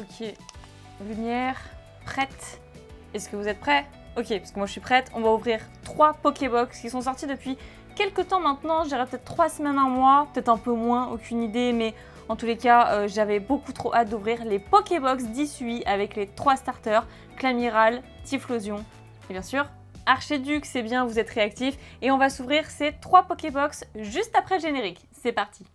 Ok, lumière, prête. Est-ce que vous êtes prêts? Ok, parce que moi je suis prête. On va ouvrir 3 Pokébox qui sont sortis depuis quelques temps maintenant. Je dirais peut-être 3 semaines, un mois, peut-être un peu moins, aucune idée. Mais en tous les cas, j'avais beaucoup trop hâte d'ouvrir les Pokébox d'Hisui avec les 3 starters, Clamiral, Typhlosion et bien sûr Archiduc. C'est bien, vous êtes réactifs. Et on va s'ouvrir ces 3 Pokébox juste après le générique. C'est parti.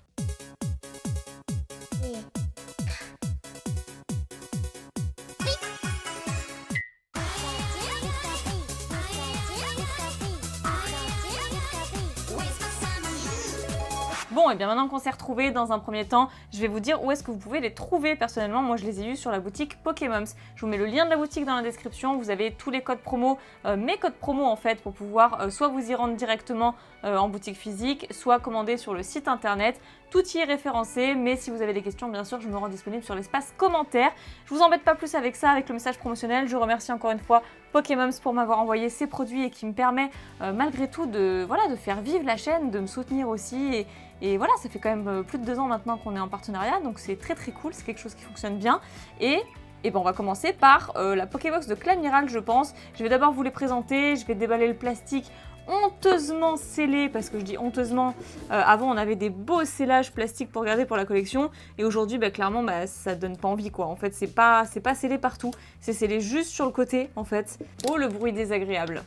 Bon, et bien maintenant qu'on s'est retrouvés, dans un premier temps, je vais vous dire où est-ce que vous pouvez les trouver. Personnellement, moi je les ai eus sur la boutique Pokémoms. Je vous mets le lien de la boutique dans la description. Vous avez tous les codes promo, mes codes promo en fait, pour pouvoir soit vous y rendre directement en boutique physique, soit commander sur le site internet. Tout y est référencé, mais si vous avez des questions, bien sûr, je me rends disponible sur l'espace commentaire. Je vous embête pas plus avec ça, avec le message promotionnel. Je remercie encore une fois Pokémoms pour m'avoir envoyé ces produits et qui me permet malgré tout de faire vivre la chaîne, de me soutenir aussi. Et voilà, ça fait quand même plus de 2 ans maintenant qu'on est en partenariat, donc c'est très très cool, c'est quelque chose qui fonctionne bien. Et ben on va commencer par la Pokébox de Clamiral, je pense. Je vais d'abord vous les présenter, je vais déballer le plastique honteusement scellé, parce que je dis honteusement, avant on avait des beaux scellages plastiques pour garder pour la collection, et aujourd'hui clairement ça donne pas envie quoi. En fait c'est pas scellé partout, c'est scellé juste sur le côté en fait. Oh le bruit désagréable.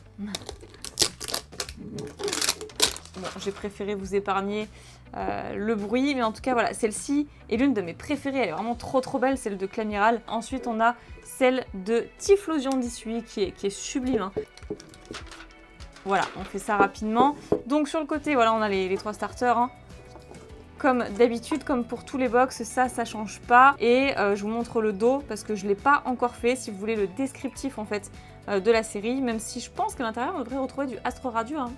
Bon, j'ai préféré vous épargner le bruit, mais en tout cas voilà, celle-ci est l'une de mes préférées, elle est vraiment trop belle, celle de Clamiral. Ensuite on a celle de Typhlosion d'Hisui qui est sublime, hein. Voilà, on fait ça rapidement. Donc sur le côté, voilà, on a les 3 starters, hein. Comme d'habitude, comme pour tous les box, ça change pas. Et je vous montre le dos parce que je ne l'ai pas encore fait. Si vous voulez le descriptif en fait de la série, même si je pense qu'à l'intérieur on devrait retrouver du Astro Radio, hein.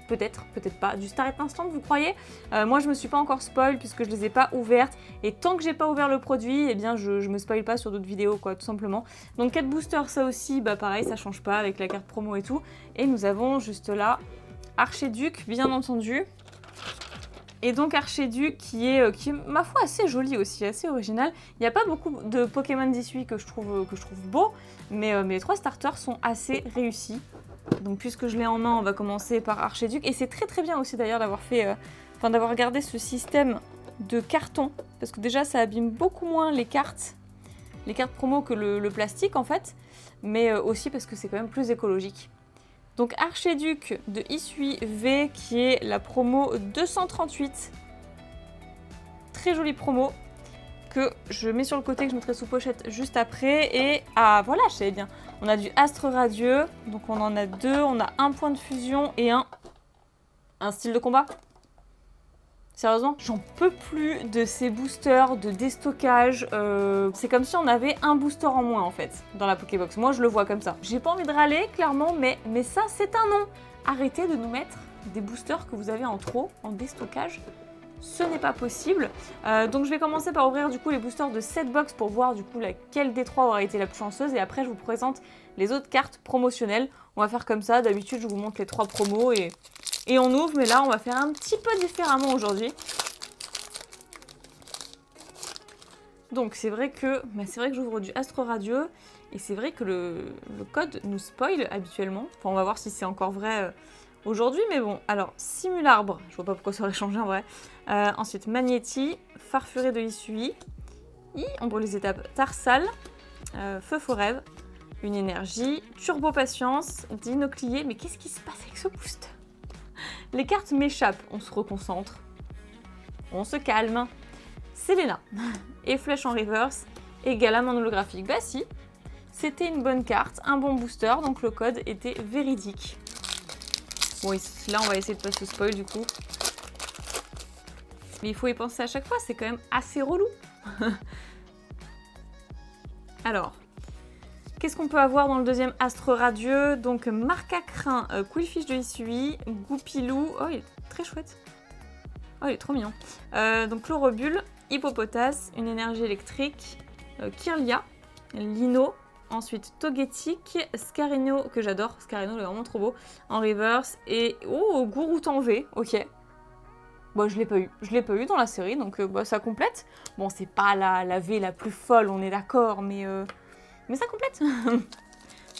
Peut-être, peut-être pas. Du Starret Instant, vous croyez? Moi, je me suis pas encore spoil puisque je les ai pas ouvertes. Et tant que j'ai pas ouvert le produit, eh bien, je me spoil pas sur d'autres vidéos, quoi, tout simplement. Donc, 4 boosters, ça aussi, pareil, ça change pas avec la carte promo et tout. Et nous avons juste là Archiduc, bien entendu. Et donc Archiduc qui est, ma foi, assez joli aussi, assez original. Il n'y a pas beaucoup de Pokémon d'Hisui que je trouve beau, mais les 3 starters sont assez réussis. Donc puisque je l'ai en main, on va commencer par Archiduc. Et c'est très bien aussi d'ailleurs d'avoir fait, d'avoir gardé ce système de carton. Parce que déjà ça abîme beaucoup moins les cartes promo que le plastique en fait. Mais aussi parce que c'est quand même plus écologique. Donc Archiduc de Hisui V qui est la promo 238. Très jolie promo. Que je mets sur le côté, que je mettrai sous pochette juste après. Et voilà, je savais bien. On a du Astre Radieux, donc on en a 2. On a un point de fusion et un style de combat. Sérieusement, j'en peux plus de ces boosters de déstockage. C'est comme si on avait un booster en moins en fait dans la Pokébox. Moi je le vois comme ça. J'ai pas envie de râler clairement, mais ça c'est un non. Arrêtez de nous mettre des boosters que vous avez en trop, en déstockage. Ce n'est pas possible. Donc je vais commencer par ouvrir du coup les boosters de cette box pour voir du coup laquelle des 3 aura été la plus chanceuse et après je vous présente les autres cartes promotionnelles. On va faire comme ça, d'habitude je vous montre les 3 promos et on ouvre, mais là on va faire un petit peu différemment aujourd'hui. Donc c'est vrai que j'ouvre du Astro Radieux et c'est vrai que le code nous spoil habituellement. Enfin on va voir si c'est encore vrai aujourd'hui, mais bon, alors Simularbre, je vois pas pourquoi ça aurait changé en vrai. Ensuite Magnéti, Farfuré de Hisui, on brûle les étapes, Tarsal, Feu Forêt, une énergie, Turbo Patience, Dinoclier, mais qu'est-ce qui se passe avec ce booster? Les cartes m'échappent, on se reconcentre, on se calme. Selena, et Flèche en reverse, et Galam en holographique. Bah si, c'était une bonne carte, un bon booster, donc le code était véridique. Bon, ici, là, on va essayer de pas se spoil du coup. Mais il faut y penser à chaque fois, c'est quand même assez relou. Alors, qu'est-ce qu'on peut avoir dans le deuxième Astre Radieux? Donc, Marcacrin, Quillfish de Hisui, Goupilou. Oh, il est très chouette. Oh, il est trop mignon. Donc, Chlorobule, Hippopotas, une énergie électrique, Kirlia, Lino. Ensuite, Togetic, Scarino, que j'adore. Scarino, il est vraiment trop beau. En reverse. Et, oh, Gouroutan V, ok. Bon, je l'ai pas eu dans la série, donc bah, ça complète. Bon, c'est pas la V la plus folle, on est d'accord, mais ça complète.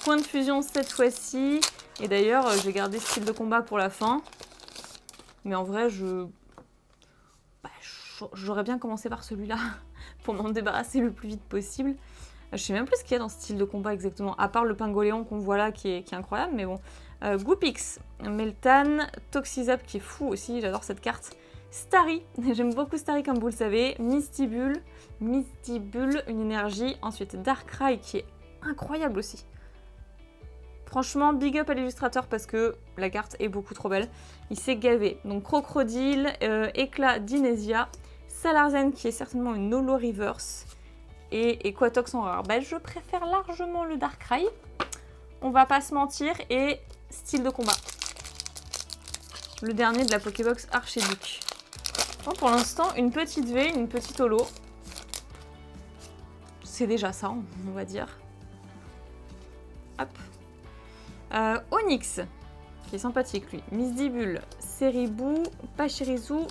Point de fusion cette fois-ci. Et d'ailleurs, j'ai gardé style de combat pour la fin. Mais en vrai, j'aurais bien commencé par celui-là pour m'en débarrasser le plus vite possible. Je sais même plus ce qu'il y a dans ce style de combat exactement, à part le Pingoléon qu'on voit là qui est incroyable, mais bon. Goopix, Meltan, Toxizap qui est fou aussi, j'adore cette carte. Starry, j'aime beaucoup Starry comme vous le savez. Mistibule, une énergie. Ensuite Darkrai qui est incroyable aussi. Franchement, big up à l'illustrateur parce que la carte est beaucoup trop belle. Il s'est gavé. Donc Crocodile, Éclat d'Inesia, Salarzen qui est certainement une Holo Reverse et Equatox en rare. Bah, je préfère largement le Darkrai. On va pas se mentir. Et style de combat. Le dernier de la Pokébox Archduc. Bon, pour l'instant, une petite V, une petite Holo. C'est déjà ça, on va dire. Hop. Onyx, qui est sympathique lui. Misdibule, Seribou, Pachirisu,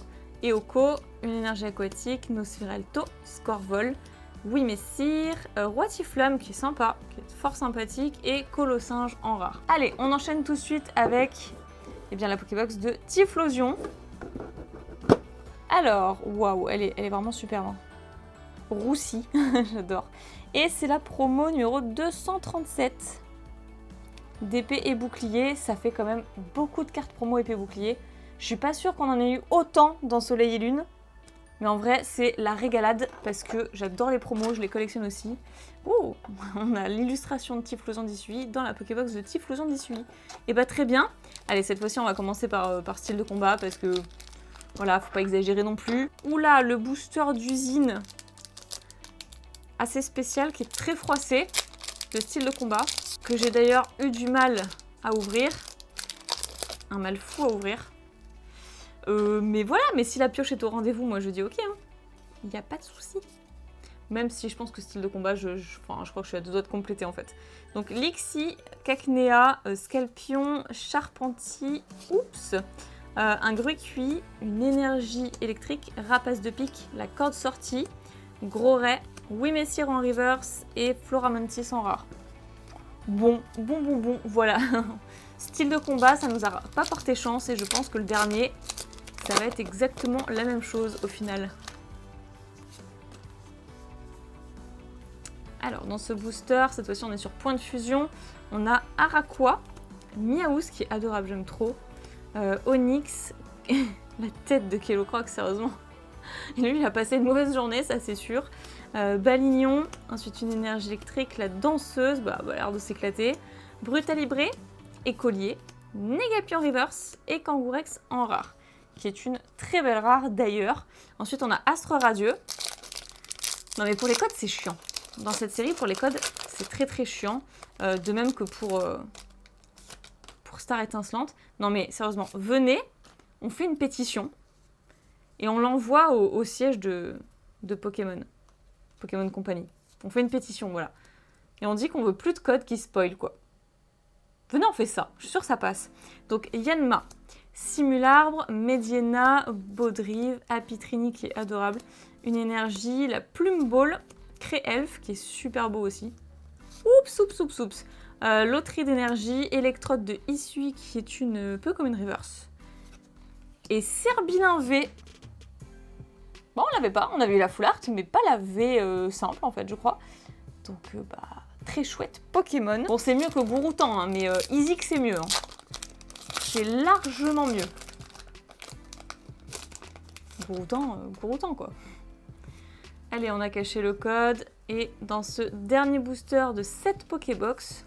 Eoko, une énergie aquatique, Nosferalto, Scorvol, Wimessir, Roitiflamme qui est sympa, qui est fort sympathique, et Colossinge en rare. Allez, on enchaîne tout de suite avec la Pokébox de Typhlosion. Alors, waouh, elle est vraiment superbe. Hein. Roussie, j'adore. Et c'est la promo numéro 237. D'épée et bouclier, ça fait quand même beaucoup de cartes promo épée bouclier. Je suis pas sûre qu'on en ait eu autant dans Soleil et Lune. Mais en vrai, c'est la régalade parce que j'adore les promos, je les collectionne aussi. Oh, on a l'illustration de Typhlosion 18 dans la Pokébox de Typhlosion 18. Et bah très bien. Allez, cette fois-ci, on va commencer par style de combat parce que voilà, faut pas exagérer non plus. Oula, le booster d'usine assez spécial qui est très froissé de style de combat que j'ai d'ailleurs eu du mal à ouvrir. Un mal fou à ouvrir. Mais voilà, mais si la pioche est au rendez-vous, moi je dis ok, hein. Il n'y a pas de souci. Même si je pense que style de combat, je crois que je suis à deux doigts de compléter en fait. Donc Lixie, Cacnea, Scalpion, Charpentier, oups, un Gruicui, une énergie électrique, Rapace de pique, la corde sortie, Gros Ray, Wimessir en reverse et Floramantis en rare. Bon, voilà. Style de combat, ça nous a pas porté chance et je pense que le dernier, ça va être exactement la même chose au final. Alors, dans ce booster, cette fois-ci, on est sur point de fusion. On a Araqua, Miaouz, qui est adorable, j'aime trop. Onyx, la tête de Kellocroc, sérieusement. Et lui, il a passé une mauvaise journée, ça c'est sûr. Balignon, ensuite une énergie électrique, la danseuse, bah, elle a l'air de s'éclater. Brutalibré, Écolier, Negapion Reverse et Kangourex en rare, qui est une très belle rare d'ailleurs. Ensuite, on a Astre Radieux. Non mais pour les codes, c'est chiant. Dans cette série, pour les codes, c'est très chiant. De même que pour Star Étincelante. Non mais sérieusement, venez, on fait une pétition et on l'envoie au siège de Pokémon Company. On fait une pétition, voilà. Et on dit qu'on veut plus de codes qui spoil, quoi. Venez, on fait ça. Je suis sûre que ça passe. Donc, Yanma, Simularbre, Mediena, Baudrive, Apitrini qui est adorable, une énergie, la Plume Ball, Cré-Elfe qui est super beau aussi. Oups. Loterie d'énergie, Électrode de Issui qui est une peu comme une reverse. Et Serbilin V. Bon, on l'avait pas, on avait eu la full art, mais pas la V simple en fait, je crois. Donc, très chouette Pokémon. Bon, c'est mieux que Gouroutan, hein, mais Isik c'est mieux. Hein. C'est largement mieux. Gouroutan quoi. Allez, on a caché le code. Et dans ce dernier booster de cette Pokébox,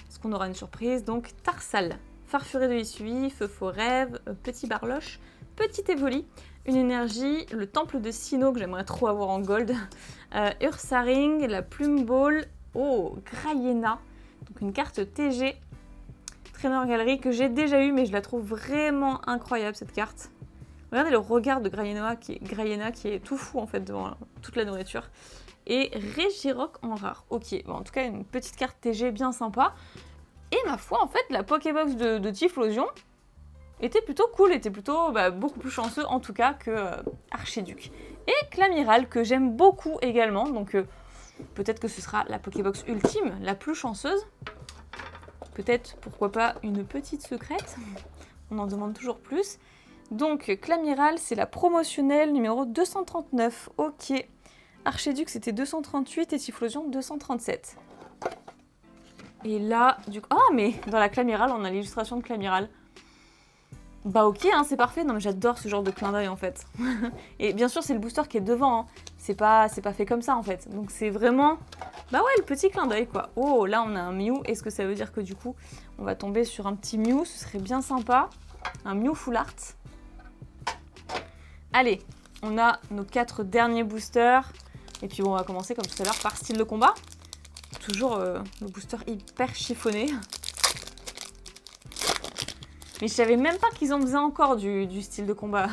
est-ce qu'on aura une surprise? Donc, Tarsal, Farfuré de Issui, Feu Faux Rêve, Petit Barloche, Petit Évoli, une énergie, le Temple de Sinnoh que j'aimerais trop avoir en gold, Ursaring, la Plume Ball, Graiena, donc une carte TG, Trainer Galerie que j'ai déjà eu mais je la trouve vraiment incroyable cette carte. Regardez le regard de Graiena qui est tout fou en fait devant toute la nourriture. Et Regirock en rare. Ok, bon, en tout cas une petite carte TG bien sympa. Et ma foi en fait la Pokébox de Typhlosion, était plutôt cool, était plutôt beaucoup plus chanceux en tout cas que Archiduc. Et Clamiral que j'aime beaucoup également, donc peut-être que ce sera la Pokébox ultime, la plus chanceuse. Peut-être, pourquoi pas, une petite secrète. On en demande toujours plus. Donc Clamiral, c'est la promotionnelle numéro 239. Ok. Archiduc, c'était 238 et Typhlosion 237. Et là, du coup... Ah, mais dans la Clamiral, on a l'illustration de Clamiral. Bah ok, hein, c'est parfait. Non mais j'adore ce genre de clin d'œil en fait. Et bien sûr, c'est le booster qui est devant. Hein. C'est pas fait comme ça en fait. Donc c'est vraiment... Bah ouais, le petit clin d'œil quoi. Oh, là on a un Mew. Est-ce que ça veut dire que du coup, on va tomber sur un petit Mew? Ce serait bien sympa. Un Mew Full Art. Allez, on a nos 4 derniers boosters. Et puis bon, on va commencer comme tout à l'heure par style de combat. Toujours le booster hyper chiffonné. Mais je savais même pas qu'ils en faisaient encore du style de combat.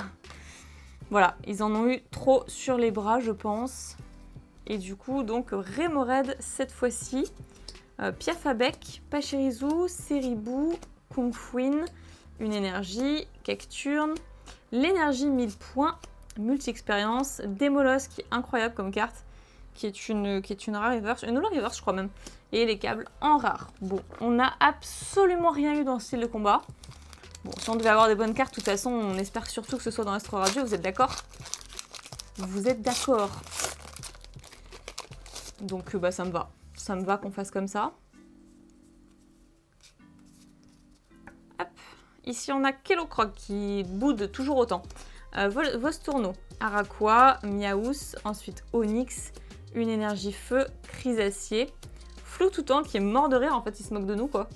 Voilà, ils en ont eu trop sur les bras, je pense. Et du coup, donc, Remoraid cette fois-ci. Piafabec, Pachirisu, Seribou, Kungfuin, une énergie, Cacturne, l'énergie 1000 points, multi-expérience, Démolos qui est incroyable comme carte, qui est une rare reverse, une holo reverse je crois même, et les câbles en rare. Bon, on n'a absolument rien eu dans le style de combat. Bon, si on devait avoir des bonnes cartes, de toute façon, on espère surtout que ce soit dans Astro Radio, vous êtes d'accord? Vous êtes d'accord? Donc, ça me va. Ça me va qu'on fasse comme ça. Hop. Ici, on a Kellocroc qui boude toujours autant. Vostourno, Araqua, Miaous, ensuite Onyx, une énergie feu, Chrysacier, Floututant qui est mort de rire, en fait, il se moque de nous, quoi.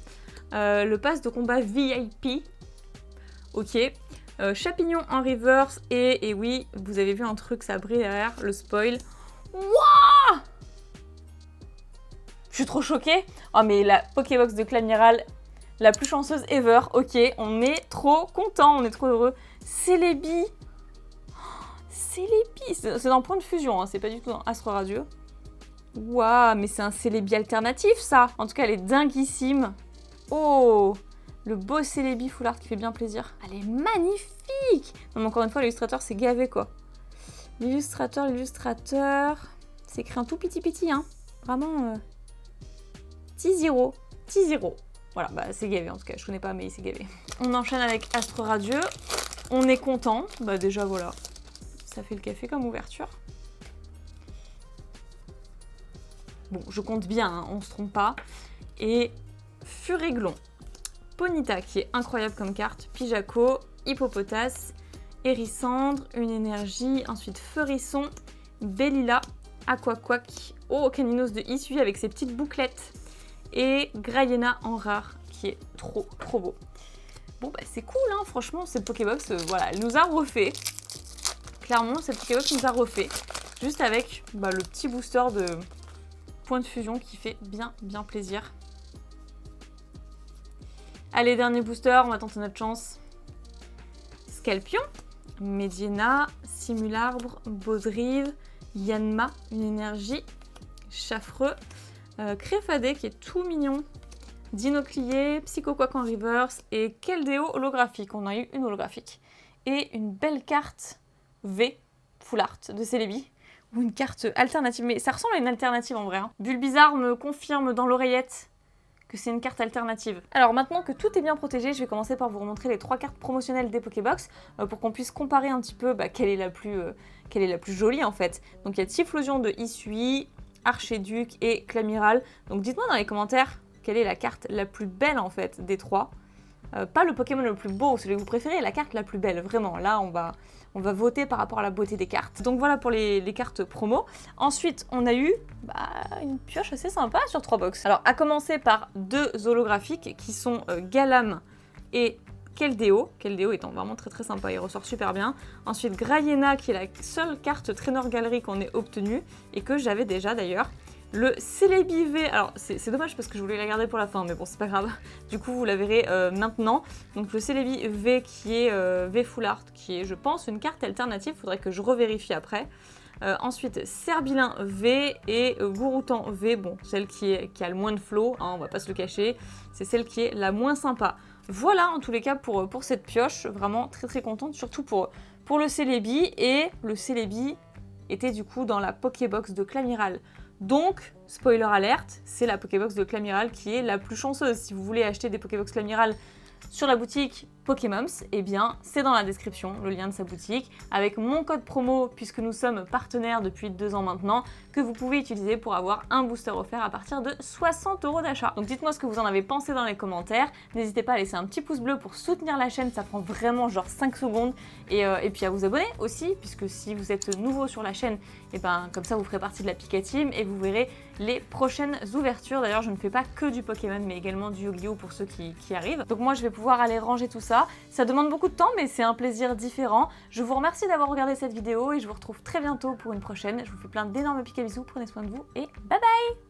Le pass de combat VIP. Ok. Chapignon en reverse. Et oui, vous avez vu un truc, ça brille derrière, le spoil. Wouah! Je suis trop choquée. Oh, mais la Pokébox de Clamiral, la plus chanceuse ever. Ok, on est trop content, on est trop heureux. Celebi. Celebi. C'est dans Point de Fusion, hein, c'est pas du tout dans Astro Radio. Waouh, mais c'est un Celebi alternatif, ça. En tout cas, elle est dinguissime. Oh! Le beau Celebi Full Art qui fait bien plaisir. Elle est magnifique! Non, mais encore une fois, l'illustrateur, c'est gavé, quoi. L'illustrateur, c'est écrit un tout petit, hein. Vraiment, T0. Voilà, c'est gavé, en tout cas. Je connais pas, mais c'est gavé. On enchaîne avec Astro Radio. On est content. Bah, déjà, voilà. Ça fait le café comme ouverture. Bon, je compte bien, hein, on se trompe pas. Et Furéglon. Ponita qui est incroyable comme carte, Pijaco, Hippopotas, Hérissandre, une énergie, ensuite Feurisson, Bellila, Aquaquac, Caninos de Issue avec ses petites bouclettes et Grayena en rare qui est trop beau. Bon c'est cool hein, franchement cette Pokébox, voilà, elle nous a refait. Clairement cette Pokébox nous a refait, juste avec le petit booster de Point de Fusion qui fait bien plaisir. Allez, dernier booster, on va tenter notre chance. Scalpion, Mediena, Simularbre, Baudrive, Yanma, une énergie, Chaffreux, Créfadé qui est tout mignon, Dinoclier, Psychoquack en reverse et Keldeo holographique. On a eu une holographique. Et une belle carte V, Full Art de Celebi, ou une carte alternative. Mais ça ressemble à une alternative en vrai. Hein. Bulbizarre me confirme dans l'oreillette que c'est une carte alternative. Alors maintenant que tout est bien protégé, je vais commencer par vous remontrer les 3 cartes promotionnelles des Pokébox pour qu'on puisse comparer un petit peu quelle est la plus jolie en fait. Donc il y a Typhlosion de Issui, Archiduc et Clamiral. Donc dites-moi dans les commentaires quelle est la carte la plus belle en fait des 3. Pas le Pokémon le plus beau, celui que vous préférez, la carte la plus belle, vraiment. Là, on va voter par rapport à la beauté des cartes. Donc voilà pour les cartes promo. Ensuite, on a eu une pioche assez sympa sur 3 box. Alors, à commencer par 2 holographiques qui sont Galam et Keldeo. Keldeo étant vraiment très sympa, il ressort super bien. Ensuite, Grayena qui est la seule carte Trainer Gallery qu'on ait obtenue et que j'avais déjà d'ailleurs. Le Celebi V, alors c'est dommage parce que je voulais la garder pour la fin, mais bon c'est pas grave, du coup vous la verrez maintenant. Donc le Celebi V qui est V Full Art, qui est je pense une carte alternative, faudrait que je revérifie après. Ensuite Serbilin V et Gouroutan V, bon celle qui a le moins de flow, hein, on va pas se le cacher, c'est celle qui est la moins sympa. Voilà en tous les cas pour cette pioche, vraiment très contente, surtout pour le Celebi, et le Celebi était du coup dans la Pokébox de Clamiral. Donc, spoiler alerte, c'est la Pokébox de Clamiral qui est la plus chanceuse. Si vous voulez acheter des Pokébox Clamiral sur la boutique Pokémoms, eh bien c'est dans la description, le lien de sa boutique, avec mon code promo, puisque nous sommes partenaires depuis 2 ans maintenant, que vous pouvez utiliser pour avoir un booster offert à partir de 60 € d'achat. Donc dites-moi ce que vous en avez pensé dans les commentaires, n'hésitez pas à laisser un petit pouce bleu pour soutenir la chaîne, ça prend vraiment genre 5 secondes, et puis à vous abonner aussi, puisque si vous êtes nouveau sur la chaîne, et ben comme ça vous ferez partie de la Pika Team, et vous verrez les prochaines ouvertures. D'ailleurs je ne fais pas que du Pokémon, mais également du Yu-Gi-Oh pour ceux qui arrivent. Donc moi je vais pouvoir aller ranger tout ça. Ça demande beaucoup de temps, mais c'est un plaisir différent. Je vous remercie d'avoir regardé cette vidéo et je vous retrouve très bientôt pour une prochaine. Je vous fais plein d'énormes pics à bisous, prenez soin de vous et bye bye!